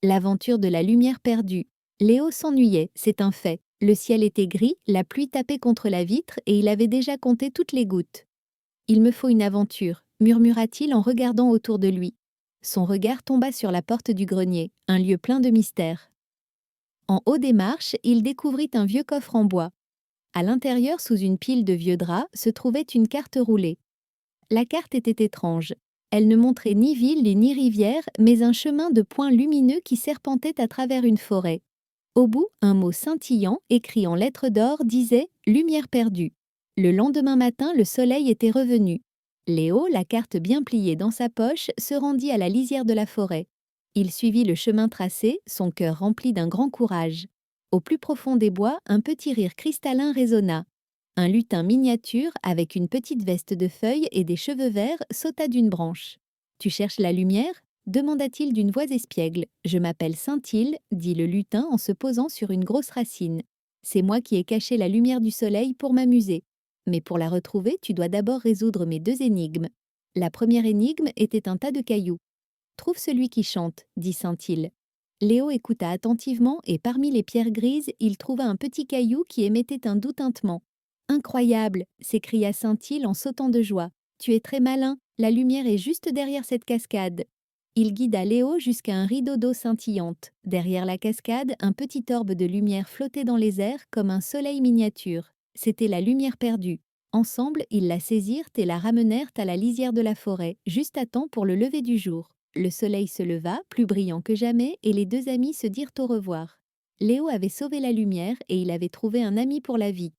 L'aventure de la lumière perdue. Léo s'ennuyait, c'est un fait. Le ciel était gris, la pluie tapait contre la vitre et il avait déjà compté toutes les gouttes. Il me faut une aventure, murmura-t-il en regardant autour de lui. Son regard tomba sur la porte du grenier, un lieu plein de mystères. En haut des marches, il découvrit un vieux coffre en bois. À l'intérieur, sous une pile de vieux draps, se trouvait une carte roulée. La carte était étrange. Elle ne montrait ni ville ni rivière, mais un chemin de points lumineux qui serpentait à travers une forêt. Au bout, un mot scintillant, écrit en lettres d'or, disait « Lumière perdue ». Le lendemain matin, le soleil était revenu. Léo, la carte bien pliée dans sa poche, se rendit à la lisière de la forêt. Il suivit le chemin tracé, son cœur rempli d'un grand courage. Au plus profond des bois, un petit rire cristallin résonna. Un lutin miniature, avec une petite veste de feuilles et des cheveux verts, sauta d'une branche. « Tu cherches la lumière ?» demanda-t-il d'une voix espiègle. « Je m'appelle Scintille, » dit le lutin en se posant sur une grosse racine. « C'est moi qui ai caché la lumière du soleil pour m'amuser. Mais pour la retrouver, tu dois d'abord résoudre mes deux énigmes. » La première énigme était un tas de cailloux. « Trouve celui qui chante, » dit Scintille. Léo écouta attentivement et parmi les pierres grises, il trouva un petit caillou qui émettait un doux tintement. « Incroyable !» s'écria Scintille en sautant de joie. « Tu es très malin, la lumière est juste derrière cette cascade. » Il guida Léo jusqu'à un rideau d'eau scintillante. Derrière la cascade, un petit orbe de lumière flottait dans les airs comme un soleil miniature. C'était la lumière perdue. Ensemble, ils la saisirent et la ramenèrent à la lisière de la forêt, juste à temps pour le lever du jour. Le soleil se leva, plus brillant que jamais, et les deux amis se dirent au revoir. Léo avait sauvé la lumière et il avait trouvé un ami pour la vie.